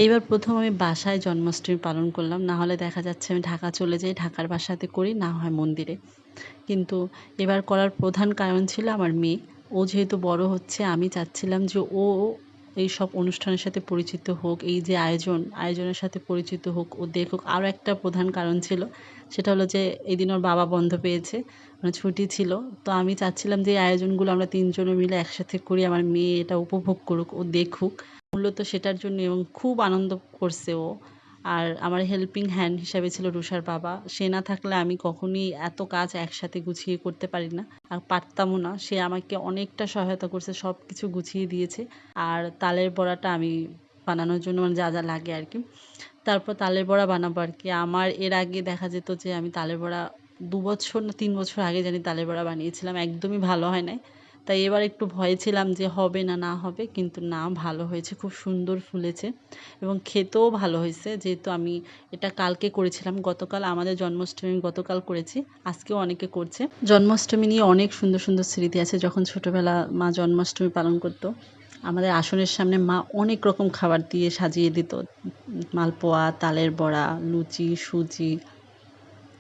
এইবার প্রথম আমি বাসায় জন্মাষ্টমী পালন করলাম। না হলে দেখা যাচ্ছে আমি ঢাকা চলে যাই, ঢাকার বাসাতে করি, না হয় মন্দিরে। কিন্তু এবার করার প্রধান কারণ ছিল আমার মেয়ে। ও যেহেতু বড় হচ্ছে, আমি চাচ্ছিলাম যে ও এইসব অনুষ্ঠানের সাথে পরিচিত হোক, এই যে আয়োজনের সাথে পরিচিত হোক, ও দেখুক। আরও একটা প্রধান কারণ ছিল, সেটা হলো যে এদিন ওর বাবা বন্ধ পেয়েছে, মানে ছুটি ছিল। তো আমি চাচ্ছিলাম যে এই আয়োজনগুলো আমরা ৩ জনে মিলে একসাথে করি, আমার মেয়ে এটা উপভোগ করুক, ও দেখুক। মূলত সেটার জন্য, এবং খুব আনন্দ করছে ও। আর আমার হেল্পিং হ্যান্ড হিসাবে ছিল রুষার বাবা। সে না থাকলে আমি কখনোই এত কাজ একসাথে গুছিয়ে করতে পারি না, আর পারতামও না। সে আমাকে অনেকটা সহায়তা করছে, সব কিছু গুছিয়ে দিয়েছে। আর তালের বড়াটা আমি বানানোর জন্য মানে যা যা লাগে আর কি, তারপর তালের বড়া বানাবো আর কি। আমার এর আগে দেখা যেত যে আমি তালের বড়া ২ বছর না ৩ বছর আগে জানি তালের বড়া বানিয়েছিলাম, একদমই ভালো হয় নাই। তাই এবার একটু ভয়ে ছিলাম যে হবে না না হবে, কিন্তু না, ভালো হয়েছে, খুব সুন্দর ফুলেছে এবং খেতেও ভালো হয়েছে। যেহেতু আমি এটা কালকে করেছিলাম, গতকাল আমাদের জন্মাষ্টমী আমি গতকাল করেছি, আজকেও অনেকে করছে। জন্মাষ্টমী নিয়ে অনেক সুন্দর সুন্দর স্মৃতি আছে। যখন ছোটোবেলা মা জন্মাষ্টমী পালন করতো, আমাদের আসনের সামনে মা অনেক রকম খাবার দিয়ে সাজিয়ে দিত। মালপোয়া, তালের বড়া, লুচি, সুজি,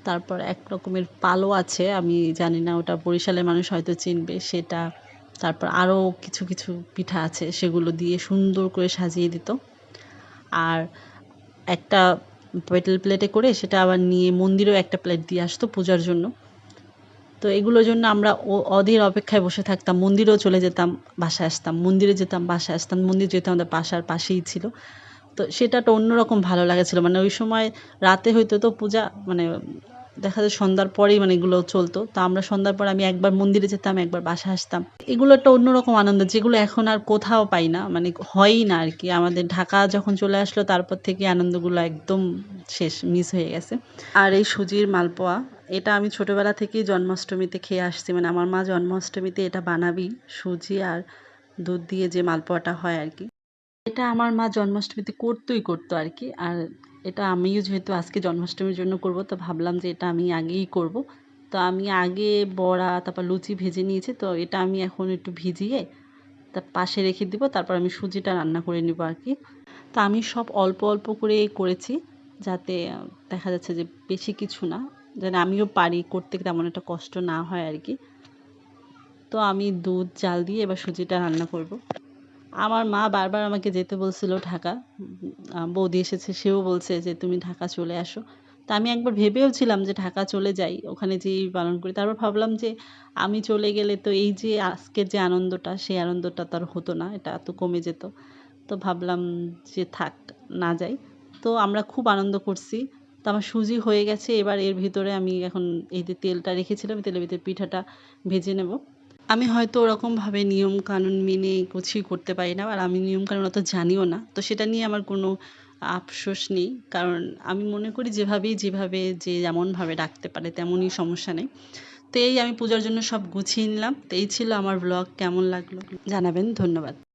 তারপর এক রকমের পালো আছে, আমি জানি না, ওটা বরিশালের মানুষ হয়তো চিনবে সেটা। তারপর আরও কিছু কিছু পিঠা আছে, সেগুলো দিয়ে সুন্দর করে সাজিয়ে দিত। আর একটা পেটেল প্লেটে করে সেটা আবার নিয়ে মন্দিরেও একটা প্লেট দিয়ে আসতো পূজার জন্য। তো এগুলোর জন্য আমরা অধীর অপেক্ষায় বসে থাকতাম। মন্দিরেও চলে যেতাম, বাসায় আসতাম, মন্দিরে যেতাম, বাসায় আসতাম। মন্দির যেহেতু আমাদের বাসার পাশেই ছিল, তো সেটা একটা অন্যরকম ভালো লাগা ছিল। মানে ওই সময় রাতে হইতো তো পূজা, মানে দেখা যায় সন্ধ্যার পরেই মানে এগুলো চলতো। তো আমরা সন্ধ্যার পর আমি একবার মন্দিরে যেতাম, একবার বাসায় আসতাম। এগুলো একটা অন্যরকম আনন্দ, যেগুলো এখন আর কোথাও পাই না, মানে হয়ই না আর কি। আমাদের ঢাকা যখন চলে আসলো, তারপর থেকে আনন্দগুলো একদম শেষ, মিস হয়ে গেছে। আর এই সুজির মালপোয়া, এটা আমি ছোটোবেলা থেকেই জন্মাষ্টমীতে খেয়ে আসছি। মানে আমার মা জন্মাষ্টমীতে এটা বানাবেই, সুজি আর দুধ দিয়ে যে মালপোয়াটা হয় আর কি। এটা আমার মা জন্মাষ্টমীতে করতই করতো আর কি। আর এটা আমিও যেহেতু আজকে জন্মাষ্টমীর জন্য করব, তো ভাবলাম যে এটা আমি আগেই করব। তো আমি আগে বড়া, তারপর লুচি ভেজে নিয়েছি। তো এটা আমি এখন একটু ভিজিয়ে তার পাশে রেখে দিব, তারপর আমি সুজিটা রান্না করে নিব আর কি। তো আমি সব অল্প অল্প করে করেছি, যাতে দেখা যাচ্ছে যে বেশি কিছু না, যেন আমিও পারি করতে, তেমন একটা কষ্ট না হয় আর কি। তো আমি দুধ জাল দিয়ে এবার সুজিটা রান্না করব। আমার মা বারবার আমাকে যেতে বলছিল ঢাকা। বৌদি এসেছে, সেও বলছে যে তুমি ঢাকা চলে আসো। তা আমি একবার ভেবেও ছিলাম যে ঢাকা চলে যাই, ওখানে যেয়েই পালন করি। তারপর ভাবলাম যে আমি চলে গেলে তো এই যে আজকের যে আনন্দটা, সেই আনন্দটা তো আর হতো না, এটা তো কমে যেত। তো ভাবলাম যে থাক, না যাই। তো আমরা খুব আনন্দ করছি। তো আমার সুজি হয়ে গেছে, এবার এর ভিতরে আমি এখন এই যে তেলটা রেখেছিলাম, তেলের ভিতরে পিঠাটা ভেজে নেব। আমি হয়তো ওরকমভাবে নিয়মকানুন মেনে কিছুই করতে পারি না, আর আমি নিয়মকানুন অত জানিও না। তো সেটা নিয়ে আমার কোনো আফসোস নেই। কারণ আমি মনে করি যেভাবে যে যেমনভাবে ডাকতে পারে তেমনই, সমস্যা নেই। তো এই আমি পূজার জন্য সব গুছিয়ে নিলাম। তো এই ছিল আমার ব্লগ। কেমন লাগলো জানাবেন। ধন্যবাদ।